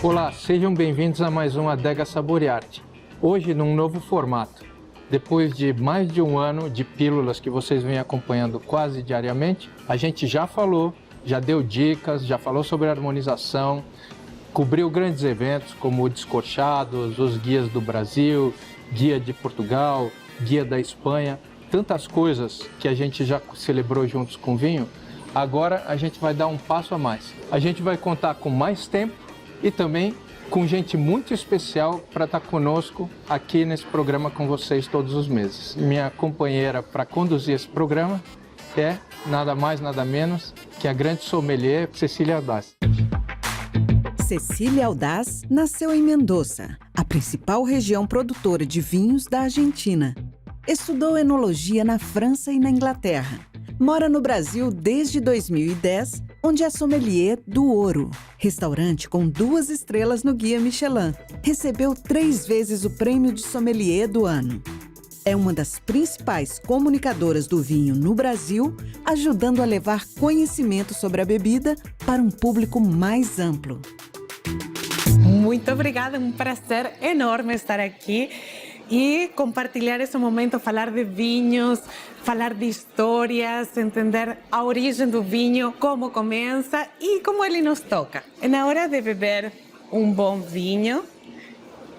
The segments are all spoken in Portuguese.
Olá, sejam bem-vindos a mais um Adega Saborearte. Hoje num novo formato. Depois de mais de um ano de pílulas que vocês vêm acompanhando quase diariamente, a gente já falou, já deu dicas, já falou sobre harmonização, cobriu grandes eventos como o Descorchados, os guias do Brasil, guia de Portugal, guia da Espanha, tantas coisas que a gente já celebrou juntos com vinho. Agora a gente vai dar um passo a mais. A gente vai contar com mais tempo e também com gente muito especial para estar conosco aqui nesse programa com vocês todos os meses. Minha companheira para conduzir esse programa é nada mais, nada menos que a grande sommelier Cecília Aldaz. Cecília Aldaz nasceu em Mendoza, a principal região produtora de vinhos da Argentina. Estudou enologia na França e na Inglaterra. Mora no Brasil desde 2010, onde é sommelier do Ouro, restaurante com 2 estrelas no Guia Michelin. Recebeu 3 vezes o prêmio de sommelier do ano. É uma das principais comunicadoras do vinho no Brasil, ajudando a levar conhecimento sobre a bebida para um público mais amplo. Muito obrigada, é um prazer enorme estar aqui e compartilhar esse momento, falar de vinhos, falar de histórias, entender a origem do vinho, como começa e como ele nos toca. Na hora de beber um bom vinho,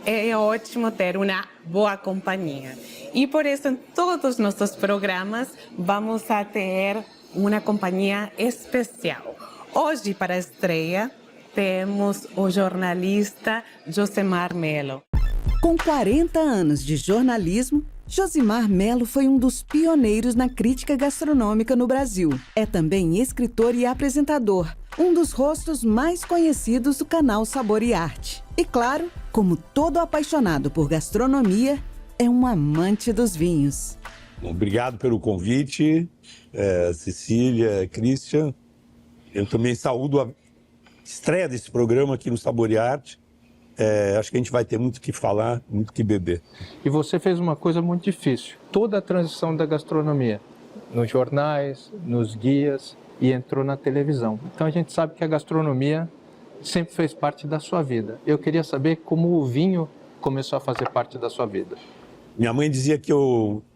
é ótimo ter uma boa companhia. E por isso, em todos os nossos programas, vamos a ter uma companhia especial. Hoje, para a estreia, temos o jornalista Josemar Melo. Com 40 anos de jornalismo, Josemar Melo foi um dos pioneiros na crítica gastronômica no Brasil. É também escritor e apresentador, um dos rostos mais conhecidos do canal Sabor e Arte. E claro, como todo apaixonado por gastronomia, é um amante dos vinhos. Obrigado pelo convite, Cecília, Christian. Eu também saúdo a estreia desse programa aqui no Sabor e Arte. Acho que a gente vai ter muito o que falar, muito o que beber. E você fez uma coisa muito difícil, toda a transição da gastronomia, nos jornais, nos guias e entrou na televisão. Então a gente sabe que a gastronomia sempre fez parte da sua vida. Eu queria saber como o vinho começou a fazer parte da sua vida. Minha mãe dizia que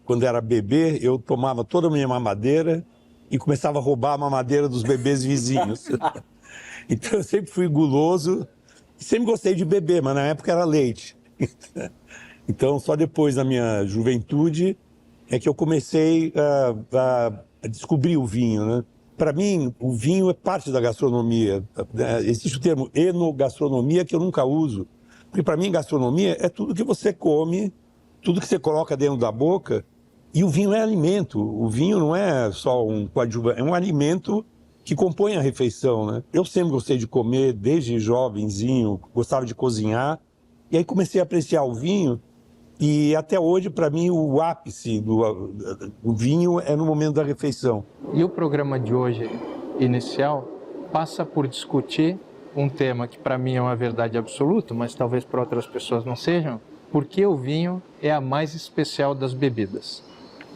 quando era bebê, eu tomava toda a minha mamadeira e começava a roubar a mamadeira dos bebês vizinhos. Então eu sempre fui guloso. Sempre gostei de beber, mas na época era leite. Então, só depois da minha juventude é que eu comecei a descobrir o vinho, né? Para mim, o vinho é parte da gastronomia. Existe o termo enogastronomia que eu nunca uso. Porque para mim, gastronomia é tudo que você come, tudo que você coloca dentro da boca. E o vinho é alimento. O vinho não é só um coadjuvante, é um alimento que compõe a refeição, né? Eu sempre gostei de comer, desde jovenzinho, gostava de cozinhar. E aí comecei a apreciar o vinho. E até hoje, para mim, o ápice do vinho é no momento da refeição. E o programa de hoje, inicial, passa por discutir um tema que para mim é uma verdade absoluta, mas talvez para outras pessoas não sejam, porque o vinho é a mais especial das bebidas.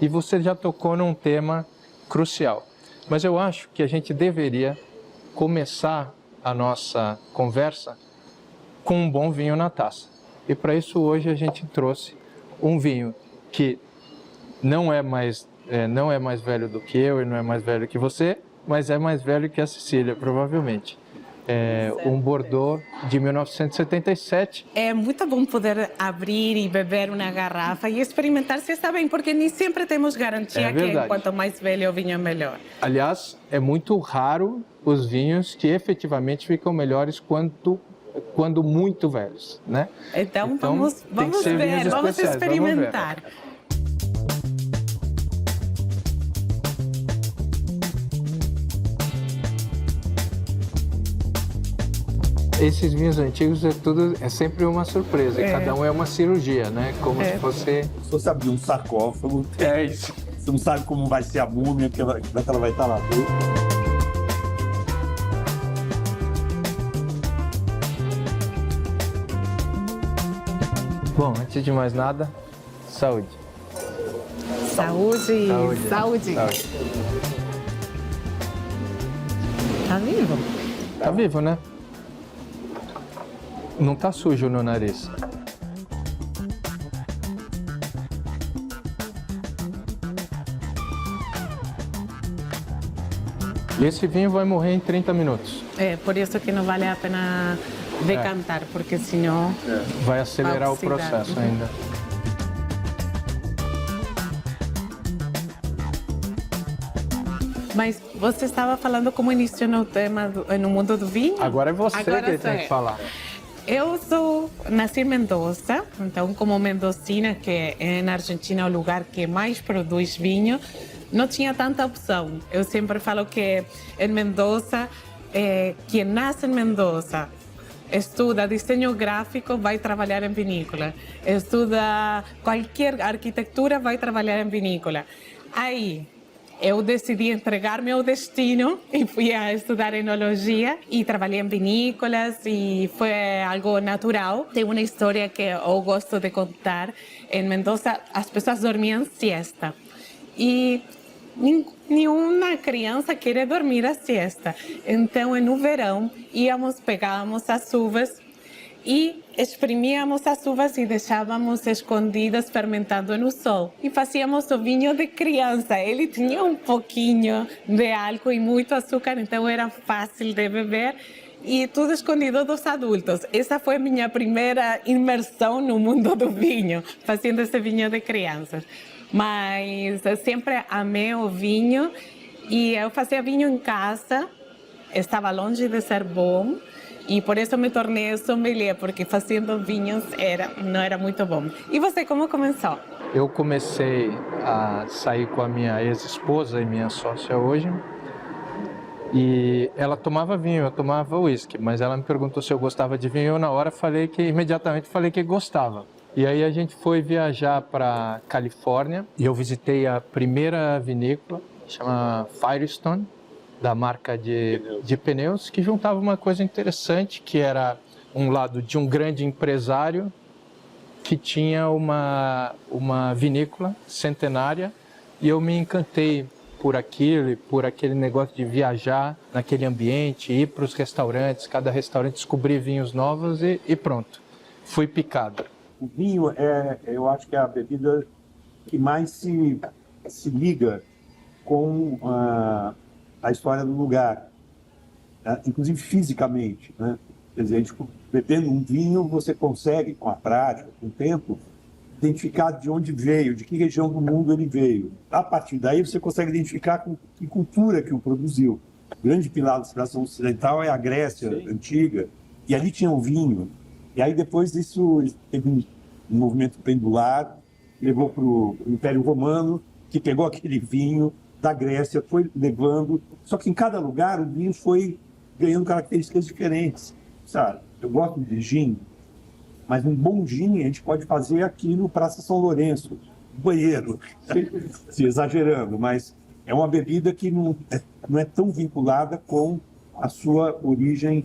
E você já tocou num tema crucial. Mas eu acho que a gente deveria começar a nossa conversa com um bom vinho na taça. E para isso hoje a gente trouxe um vinho que não é mais velho do que eu e não é mais velho que você, mas é mais velho que a Cecília, provavelmente. Um Bordeaux de 1977. É muito bom poder abrir e beber uma garrafa e experimentar se está bem, porque nem sempre temos garantia que quanto mais velho o vinho, melhor. Aliás, é muito raro os vinhos que efetivamente ficam melhores quando muito velhos, né? Então vamos ver, vamos experimentar. Esses vinhos antigos é sempre uma surpresa, cada um é uma cirurgia, né? Como se fosse... Se você abrir um sarcófago, é isso. Você não sabe como vai ser a múmia, que ela vai estar lá dentro. Bom, antes de mais nada, saúde. Saúde. Saúde. Tá vivo? Tá vivo, né? Não tá sujo no nariz. E esse vinho vai morrer em 30 minutos. É, por isso que não vale a pena decantar, porque senão... Vai acelerar o processo ainda. Mas você estava falando como iniciou no tema, no mundo do vinho? Agora é você Agora que tem que falar. Eu nasci em Mendoza, então como mendocina, que é na Argentina o lugar que mais produz vinho, não tinha tanta opção. Eu sempre falo que em Mendoza, quem nasce em Mendoza, estuda desenho gráfico, vai trabalhar em vinícola. Estuda qualquer arquitetura, vai trabalhar em vinícola. Aí, eu decidi entregar meu destino e fui a estudar enologia e trabalhei em vinícolas e foi algo natural. Tem uma história que eu gosto de contar. Em Mendoza, as pessoas dormiam siesta e nenhuma criança quer dormir a siesta. Então, no verão, pegávamos as uvas e exprimíamos as uvas e deixávamos escondidas fermentando no sol. E fazíamos o vinho de criança. Ele tinha um pouquinho de álcool e muito açúcar, então era fácil de beber. E tudo escondido dos adultos. Essa foi a minha primeira imersão no mundo do vinho, fazendo esse vinho de crianças. Mas eu sempre amei o vinho e eu fazia vinho em casa. Estava longe de ser bom. E por isso me tornei sommelier, porque fazendo vinhos não era muito bom. E você, como começou? Eu comecei a sair com a minha ex-esposa e minha sócia hoje. E ela tomava vinho, eu tomava uísque. Mas ela me perguntou se eu gostava de vinho. Eu, na hora, imediatamente falei que gostava. E aí a gente foi viajar para Califórnia. E eu visitei a primeira vinícola, chama Firestone, da marca de pneus, que juntava uma coisa interessante, que era um lado de um grande empresário que tinha uma vinícola centenária, e eu me encantei por aquilo, por aquele negócio de viajar naquele ambiente, ir para os restaurantes, cada restaurante descobrir vinhos novos e pronto, fui picado. O vinho eu acho que é a bebida que mais se liga com a história do lugar, né? Inclusive fisicamente, né? Quer dizer, bebendo um vinho, você consegue, com a prática, com o tempo, identificar de onde veio, de que região do mundo ele veio. A partir daí, você consegue identificar com que cultura que o produziu. O grande pilar da civilização ocidental é a Grécia antiga, e ali tinha o vinho. E aí, depois disso, teve um movimento pendular, levou para o Império Romano, que pegou aquele vinho da Grécia, foi levando, só que em cada lugar o vinho foi ganhando características diferentes, sabe? Eu gosto de gin, mas um bom gin a gente pode fazer aqui no Praça São Lourenço, no banheiro, se exagerando, mas é uma bebida que não é tão vinculada com a sua origem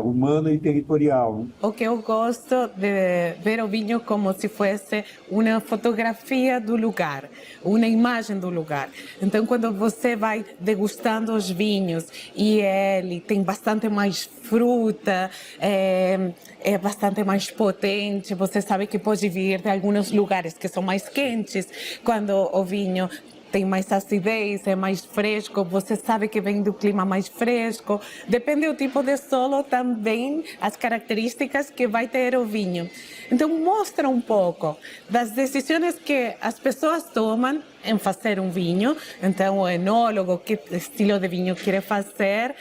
humana e territorial. O que eu gosto de ver o vinho como se fosse uma fotografia do lugar, uma imagem do lugar. Então, quando você vai degustando os vinhos e ele tem bastante mais fruta, é bastante mais potente, você sabe que pode vir de alguns lugares que são mais quentes, quando o vinho tem mais acidez, é mais fresco, você sabe que vem do clima mais fresco. Depende do tipo de solo também, as características que vai ter o vinho. Então, mostra um pouco das decisões que as pessoas tomam em fazer um vinho. Então, o enólogo, que estilo de vinho quer fazer,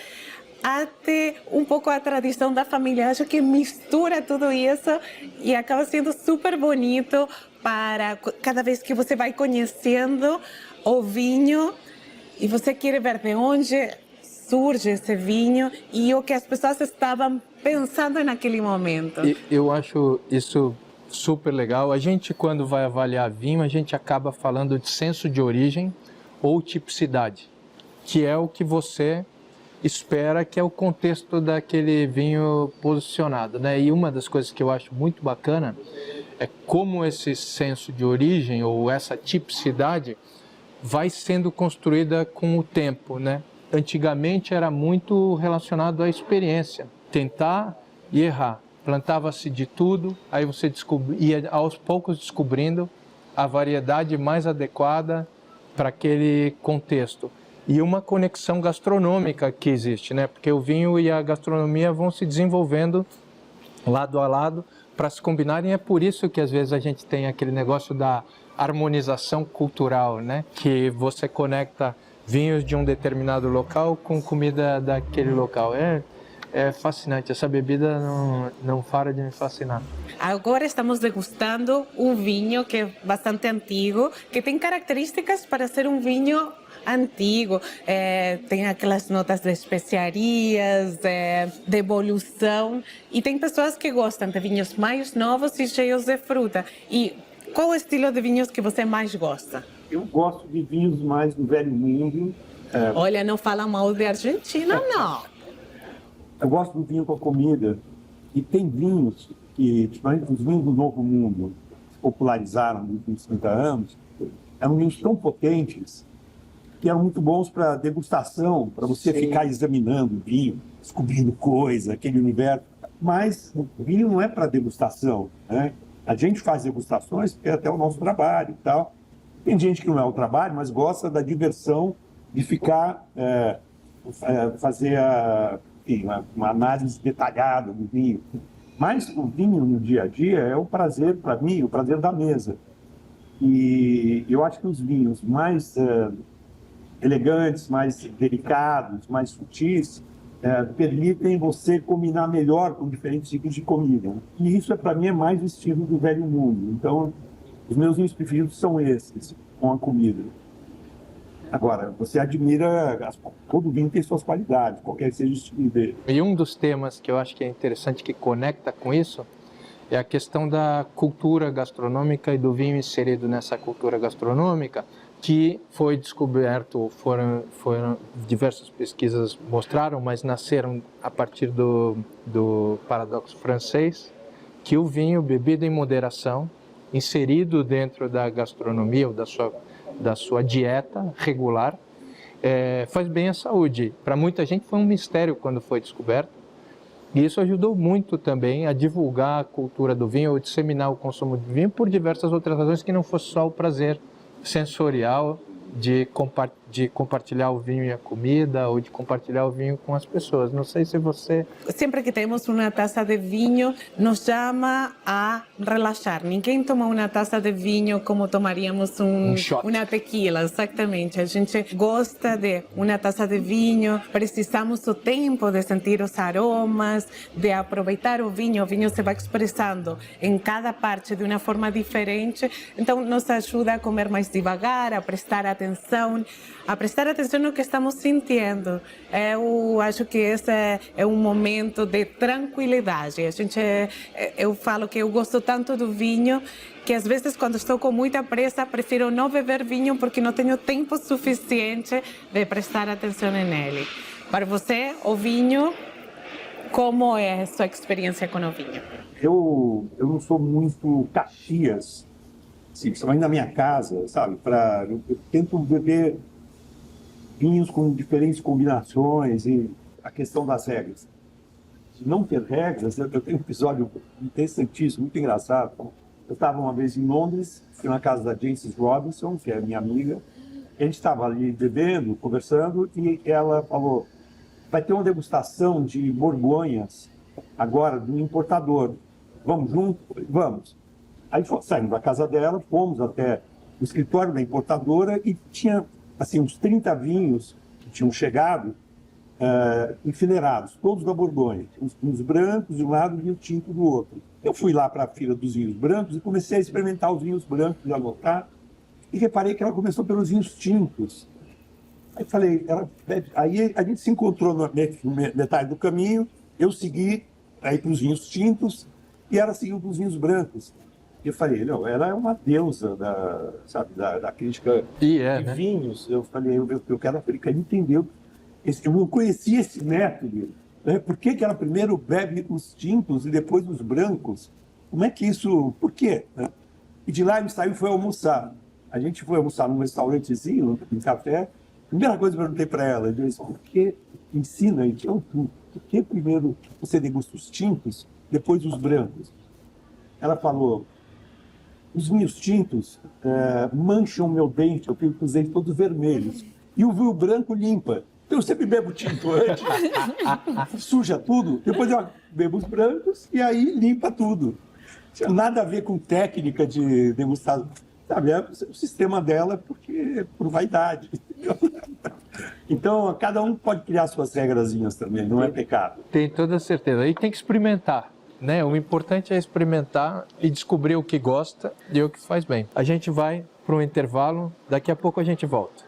até um pouco a tradição da família. Acho que mistura tudo isso e acaba sendo super bonito para cada vez que você vai conhecendo o vinho e você quer ver de onde surge esse vinho e o que as pessoas estavam pensando naquele momento. Eu acho isso super legal. A gente, quando vai avaliar vinho, a gente acaba falando de senso de origem ou tipicidade, que é o que você espera, que é o contexto daquele vinho posicionado, né? E uma das coisas que eu acho muito bacana é como esse senso de origem ou essa tipicidade vai sendo construída com o tempo, né? Antigamente era muito relacionado à experiência, tentar e errar. plantava-se de tudo, aí você ia aos poucos descobrindo a variedade mais adequada para aquele contexto. E uma conexão gastronômica que existe, né? Porque o vinho e a gastronomia vão se desenvolvendo lado a lado para se combinarem. É por isso que às vezes a gente tem aquele negócio da harmonização cultural, né? Que você conecta vinhos de um determinado local com comida daquele local. É fascinante, essa bebida não para de me fascinar. Agora estamos degustando um vinho que é bastante antigo, que tem características para ser um vinho antigo. Tem aquelas notas de especiarias, de evolução. E tem pessoas que gostam de vinhos mais novos e cheios de fruta. E qual o estilo de vinhos que você mais gosta? Eu gosto de vinhos mais do velho mundo. Olha, não fala mal de Argentina, não. Eu gosto do vinho com a comida. E tem vinhos que, principalmente os vinhos do Novo Mundo, popularizaram nos últimos 30 anos, eram vinhos tão potentes que eram muito bons para degustação, para você ficar examinando o vinho, descobrindo coisa, aquele universo. Mas o vinho não é para degustação, né? A gente faz degustações porque é até o nosso trabalho e tal. Tem gente que não é o trabalho, mas gosta da diversão de ficar, fazer uma análise detalhada do vinho. Mas o vinho no dia a dia é o prazer, para mim, o prazer da mesa. E eu acho que os vinhos mais elegantes, mais delicados, mais sutis, permitem você combinar melhor com diferentes tipos de comida. E isso, para mim, é mais o estilo do velho mundo. Então, os meus vinhos preferidos são esses, com a comida. Agora, você admira, todo vinho tem suas qualidades, qualquer que seja o estilo dele. E um dos temas que eu acho que é interessante, que conecta com isso, é a questão da cultura gastronômica e do vinho inserido nessa cultura gastronômica, que foi descoberto, foram diversas pesquisas mostraram, mas nasceram a partir do paradoxo francês, que o vinho bebido em moderação, inserido dentro da gastronomia ou da sua dieta regular, faz bem à saúde. Para muita gente foi um mistério quando foi descoberto, e isso ajudou muito também a divulgar a cultura do vinho ou disseminar o consumo de vinho por diversas outras razões, que não fosse só o prazer sensorial de compartilhar o vinho e a comida, ou de compartilhar o vinho com as pessoas. Não sei se você... Sempre que temos uma taça de vinho, nos chama a relaxar. Ninguém toma uma taça de vinho como tomaríamos uma tequila, exatamente. A gente gosta de uma taça de vinho, precisamos o tempo de sentir os aromas, de aproveitar o vinho se vai expressando em cada parte de uma forma diferente, então nos ajuda a comer mais devagar, a prestar atenção no que estamos sentindo. Eu acho que esse é um momento de tranquilidade. Eu falo que eu gosto tanto do vinho que às vezes, quando estou com muita pressa, prefiro não beber vinho porque não tenho tempo suficiente de prestar atenção nele. Para você, o vinho, como é a sua experiência com o vinho? Eu não sou muito Caxias, assim, principalmente na minha casa, sabe? Eu tento beber vinhos com diferentes combinações e a questão das regras. De não ter regras, eu tenho um episódio interessantíssimo, muito engraçado. Eu estava uma vez em Londres, fui na casa da Jancis Robinson, que é minha amiga. A gente estava ali bebendo, conversando, e ela falou: vai ter uma degustação de Borgonhas agora, de um importador. Vamos junto? Vamos. Aí saímos da casa dela, fomos até o escritório da importadora e tinha assim, uns 30 vinhos que tinham chegado enfileirados, todos da Borgonha. Uns brancos de um lado e vinho tinto do outro. Eu fui lá para a fila dos vinhos brancos e comecei a experimentar os vinhos brancos, a anotar, e reparei que ela começou pelos vinhos tintos. Aí falei, aí a gente se encontrou na metade do caminho, eu segui aí para os vinhos tintos e ela seguiu para os vinhos brancos. Eu falei, não, ela é uma deusa da crítica de vinhos. Eu falei, eu quero entender. Eu não conhecia esse método. Né? Por que ela primeiro bebe os tintos e depois os brancos? Como é que isso... Por quê? Né? E de lá ele saiu e foi almoçar. A gente foi almoçar num restaurantezinho, num café. A primeira coisa que eu perguntei para ela, eu disse, por que ensina? Por que primeiro você degusta os tintos depois os brancos. Ela falou, os vinhos tintos mancham meu dente, eu fico com os dentes todos vermelhos. E o vinho branco limpa. Então eu sempre bebo tinto antes, suja tudo, depois eu bebo os brancos e aí limpa tudo. Não tinha nada a ver com técnica de degustação. Sabe, é o sistema dela porque por vaidade. Então, cada um pode criar suas regrazinhas também, não é pecado. Tem toda certeza. E tem que experimentar, né? O importante é experimentar e descobrir o que gosta e o que faz bem. A gente vai para um intervalo, daqui a pouco a gente volta.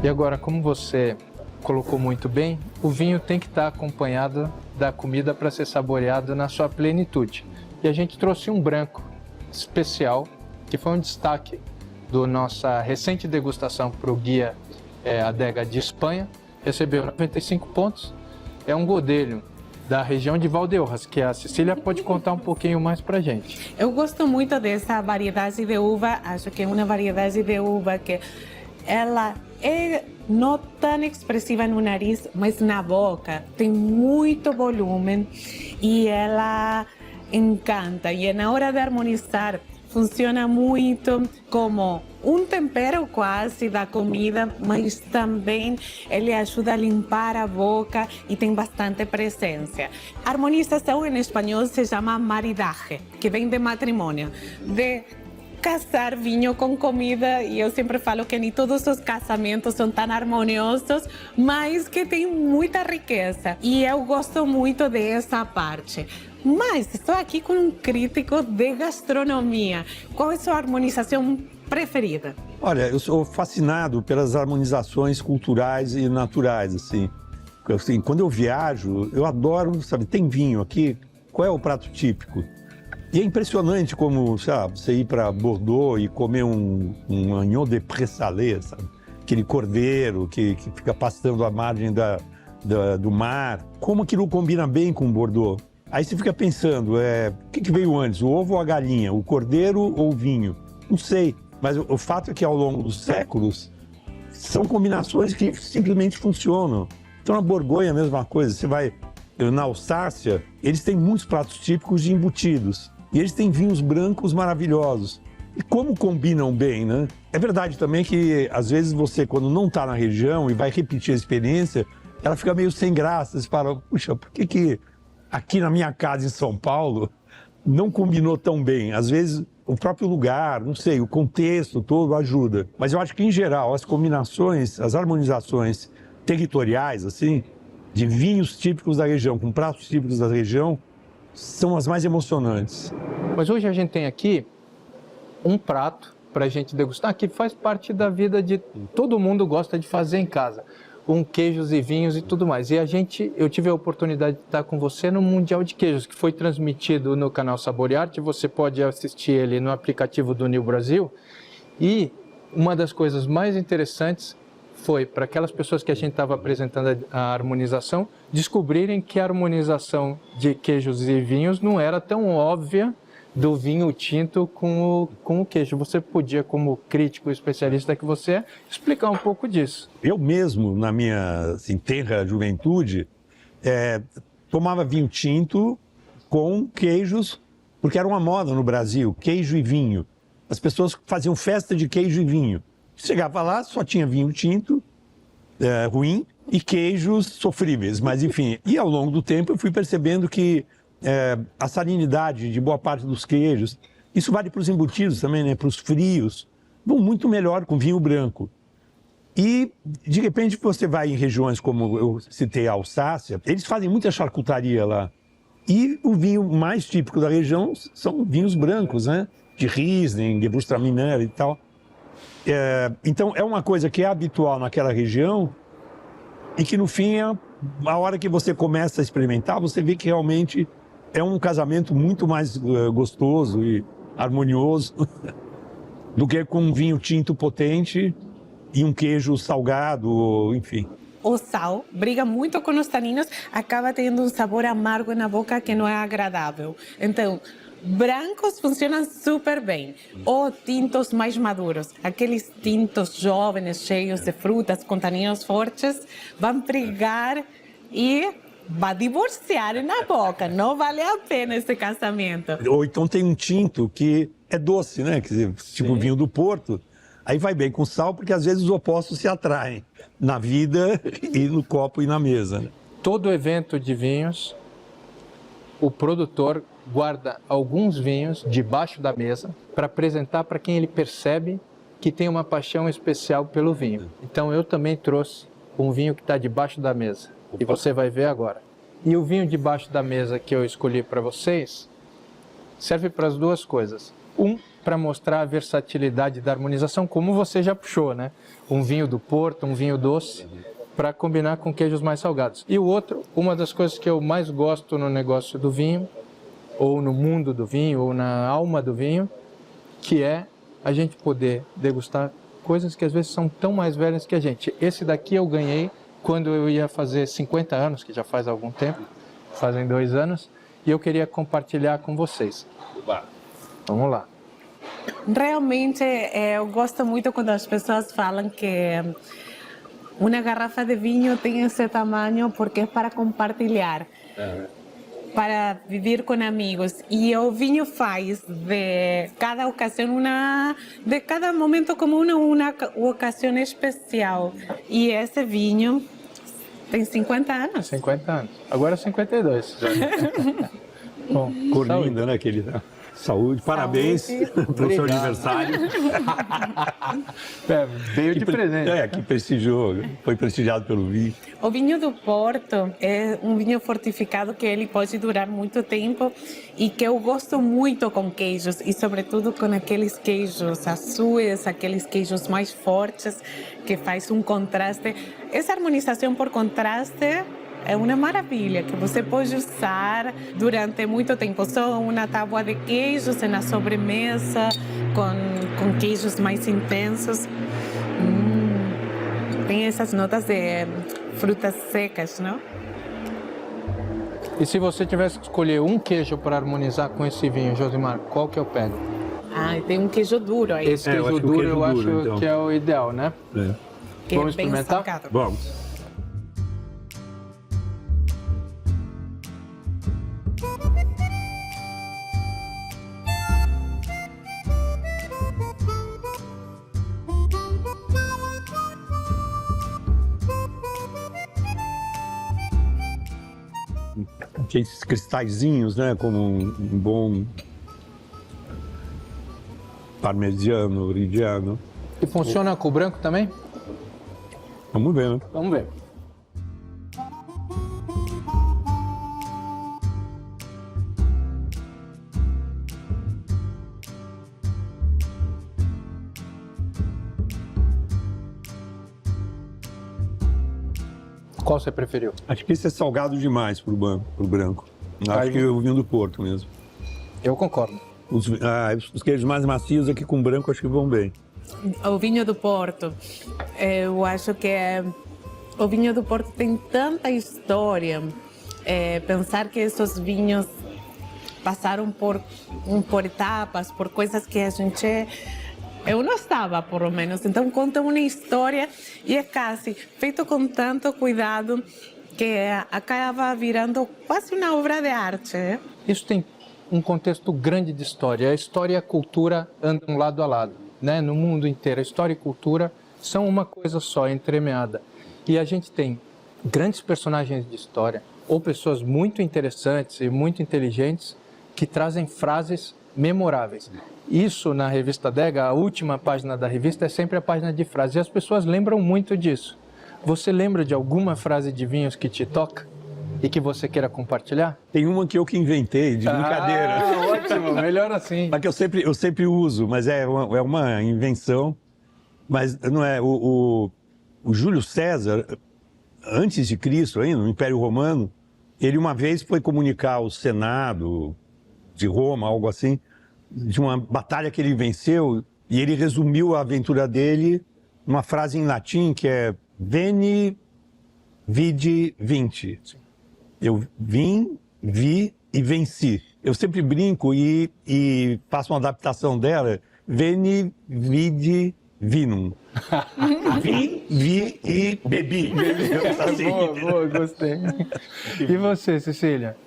E agora, como você colocou muito bem, o vinho tem que estar acompanhado da comida para ser saboreado na sua plenitude. E a gente trouxe um branco especial, que foi um destaque da nossa recente degustação para o guia Adega de Espanha. Recebeu 95 pontos. É um godelho da região de Valdeorras, que a Cecília pode contar um pouquinho mais para a gente. Eu gosto muito dessa variedade de uva, acho que é uma variedade de uva que ela é não tão expressiva no nariz, mas na boca tem muito volume e ela encanta. E na hora de harmonizar, funciona muito como um tempero quase da comida, mas também ele ajuda a limpar a boca e tem bastante presença. A harmonização em espanhol se chama maridaje, que vem de matrimônio, de casar vinho com comida, e eu sempre falo que nem todos os casamentos são tão harmoniosos, mas que tem muita riqueza. E eu gosto muito dessa parte. Mas estou aqui com um crítico de gastronomia. Qual é a sua harmonização preferida? Olha, eu sou fascinado pelas harmonizações culturais e naturais, assim. Quando eu viajo, eu adoro, sabe, tem vinho aqui, qual é o prato típico? E é impressionante como, sabe, você ir para Bordeaux e comer um agneau de pré-salé, sabe? Aquele cordeiro que fica pastando à margem do mar. Como aquilo combina bem com Bordeaux? Aí você fica pensando, o que veio antes, o ovo ou a galinha, o cordeiro ou o vinho? Não sei, mas o fato é que ao longo dos séculos são combinações que simplesmente funcionam. Então na Borgonha é a mesma coisa, você vai na Alsácia, eles têm muitos pratos típicos de embutidos. E eles têm vinhos brancos maravilhosos. E como combinam bem, né? É verdade também que, às vezes, você, quando não está na região e vai repetir a experiência, ela fica meio sem graça. Você fala, puxa, por que aqui na minha casa em São Paulo não combinou tão bem? Às vezes, o próprio lugar, não sei, o contexto todo ajuda. Mas eu acho que, em geral, as combinações, as harmonizações territoriais, assim, de vinhos típicos da região, com pratos típicos da região, são as mais emocionantes. Mas hoje a gente tem aqui um prato para a gente degustar, que faz parte da vida de todo mundo gosta de fazer em casa, com queijos e vinhos e tudo mais. E eu tive a oportunidade de estar com você no Mundial de Queijos, que foi transmitido no canal Saborearte. Você pode assistir ele no aplicativo do New Brasil. E uma das coisas mais interessantes foi para aquelas pessoas que a gente estava apresentando a harmonização, descobrirem que a harmonização de queijos e vinhos não era tão óbvia do vinho tinto com o queijo. Você podia, como crítico especialista que você é, explicar um pouco disso. Eu mesmo, na minha tenra juventude, tomava vinho tinto com queijos, porque era uma moda no Brasil, queijo e vinho. As pessoas faziam festa de queijo e vinho. Chegava lá, só tinha vinho tinto, ruim, e queijos sofríveis, mas enfim. E ao longo do tempo eu fui percebendo que a salinidade de boa parte dos queijos, isso vale para os embutidos também, né? Para os frios, vão muito melhor com vinho branco. E, de repente, você vai em regiões como eu citei a Alsácia, eles fazem muita charcutaria lá. E o vinho mais típico da região são vinhos brancos, né? De Riesling, Gewürztraminer e tal. Então, é uma coisa que é habitual naquela região e que, no fim, a hora que você começa a experimentar, você vê que realmente é um casamento muito mais gostoso e harmonioso do que com um vinho tinto potente e um queijo salgado, enfim. o sal, briga muito com os taninos, acaba tendo um sabor amargo na boca que não é agradável. Então, brancos funcionam super bem, ou tintos mais maduros. Aqueles tintos jovens, cheios de frutas, com taninos fortes, vão brigar e vai divorciar na boca. Não vale a pena esse casamento. Ou então tem um tinto que é doce, né? Quer dizer, tipo vinho do Porto. Aí vai bem com sal, porque às vezes os opostos se atraem na vida e no copo e na mesa. Né? Todo evento de vinhos, o produtor guarda alguns vinhos debaixo da mesa para apresentar para quem ele percebe que tem uma paixão especial pelo vinho. Então eu também trouxe um vinho que está debaixo da mesa e você vai ver agora. E o vinho debaixo da mesa que eu escolhi para vocês serve para as duas coisas. Para mostrar a versatilidade da harmonização, como você já puxou, né? Um vinho do Porto, um vinho doce, para combinar com queijos mais salgados. E o outro, uma das coisas que eu mais gosto no negócio do vinho, ou no mundo do vinho, ou na alma do vinho, que é a gente poder degustar coisas que às vezes são tão mais velhas que a gente. Esse daqui eu ganhei quando eu ia fazer 50 anos, que já faz algum tempo, fazem 2 anos, e eu queria compartilhar com vocês. Vamos lá. Realmente, eu gosto muito quando as pessoas falam que uma garrafa de vinho tem esse tamanho porque é para compartilhar, para viver com amigos. E o vinho faz de cada ocasião, de cada momento como uma ocasião especial. E esse vinho tem 50 anos. 50 anos. Agora 52. Bom, Cor saúde. linda, né, querida? Saúde, parabéns pelo seu aniversário. Veio de presente. Que prestigiou, foi prestigiado pelo vinho. O vinho do Porto é um vinho fortificado que ele pode durar muito tempo e que eu gosto muito com queijos e sobretudo com aqueles queijos azuis, aqueles queijos mais fortes que faz um contraste. Essa harmonização por contraste é uma maravilha que você pode usar durante muito tempo. Só uma tábua de queijos na sobremesa, com queijos mais intensos. Tem essas notas de frutas secas, não? E se você tivesse que escolher um queijo para harmonizar com esse vinho, Josimar, qual que eu pego? Tem um queijo duro aí. Esse queijo duro eu acho então. que é o ideal, né? Que Vamos é bem experimentar? salgado. Vamos. Esses cristalzinhos, né? Como um bom parmesiano, origiano. E funciona com o branco também? Vamos ver, né? Vamos ver. Qual você preferiu? Acho que esse é salgado demais pro branco. Acho que o vinho do Porto mesmo. Eu concordo. Os queijos mais macios aqui com branco acho que vão bem. O vinho do Porto, eu acho que o vinho do Porto tem tanta história. Pensar que esses vinhos passaram por etapas, por coisas que a gente... Eu não estava, por menos. Então, conta uma história e é quase feito com tanto cuidado que acaba virando quase uma obra de arte. Isso tem um contexto grande de história. A história e a cultura andam lado a lado, né? No mundo inteiro. A história e cultura são uma coisa só, entremeada. E a gente tem grandes personagens de história ou pessoas muito interessantes e muito inteligentes que trazem frases memoráveis. Isso na revista Adega, a última página da revista é sempre a página de frases e as pessoas lembram muito disso. Você lembra de alguma frase de vinhos que te toca e que você queira compartilhar? Tem uma que eu que inventei, de brincadeira. Ótimo, melhor assim. Mas que eu sempre uso, mas é uma invenção. Mas não é. O Júlio César, antes de Cristo, ainda, no Império Romano, ele uma vez foi comunicar ao Senado de Roma, algo assim, de uma batalha que ele venceu, e ele resumiu a aventura dele numa frase em latim que é Veni vide 20. Eu vim, vi e venci. Eu sempre brinco e faço uma adaptação dela. Veni, vidi, vinum. Vi, vi e bebi. Assim. Boa, gostei. E você, Cecília?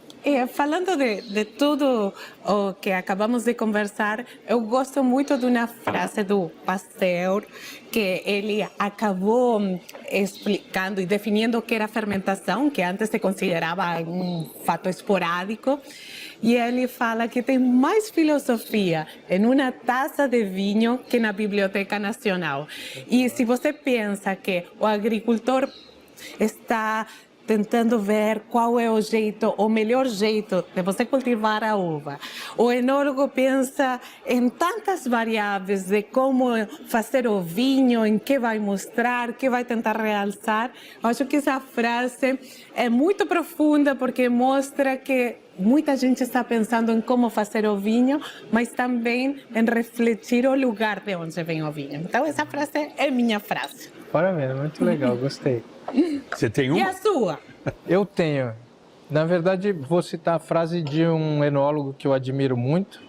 Falando de tudo o que acabamos de conversar, eu gosto muito de uma frase do Pasteur, que ele acabou explicando e definindo o que era fermentação, que antes se considerava um fato esporádico. E ele fala que tem mais filosofia em uma taça de vinho que na Biblioteca Nacional. E se você pensa que o agricultor está tentando ver qual é o melhor jeito de você cultivar a uva. O enólogo pensa em tantas variáveis de como fazer o vinho, em que vai mostrar, que vai tentar realçar. Eu acho que essa frase é muito profunda porque mostra que muita gente está pensando em como fazer o vinho, mas também em refletir o lugar de onde vem o vinho. Então essa frase é minha frase. Parabéns, muito legal, gostei. Você tem E a sua? Eu tenho. Na verdade, vou citar a frase de um enólogo que eu admiro muito,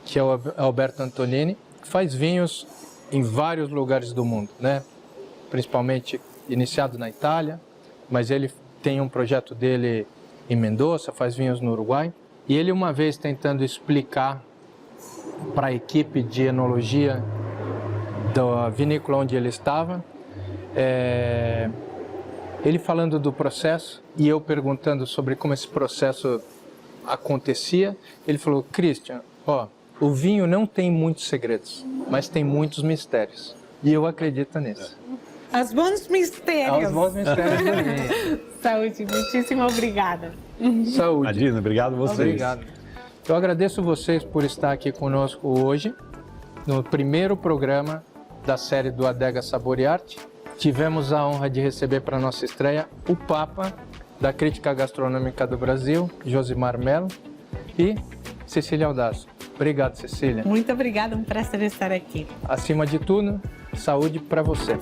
que é o Alberto Antonini, que faz vinhos em vários lugares do mundo, né? Principalmente iniciado na Itália, mas ele tem um projeto dele em Mendoza, faz vinhos no Uruguai. E ele, uma vez tentando explicar para a equipe de enologia da vinícola onde ele estava, ele falando do processo e eu perguntando sobre como esse processo acontecia, ele falou: Christian, o vinho não tem muitos segredos, mas tem muitos mistérios. E eu acredito nisso. Os bons mistérios. Os bons mistérios do vinho. Saúde, muitíssimo obrigada. Saúde. Imagina, obrigado a vocês. Obrigado. Eu agradeço vocês por estar aqui conosco hoje, no primeiro programa da série do Adega Sabor e Arte. Tivemos a honra de receber para nossa estreia o Papa da Crítica Gastronômica do Brasil, Josimar Mello, e Cecília Audasso. Obrigado, Cecília. Muito obrigada, um prazer estar aqui. Acima de tudo, saúde para você.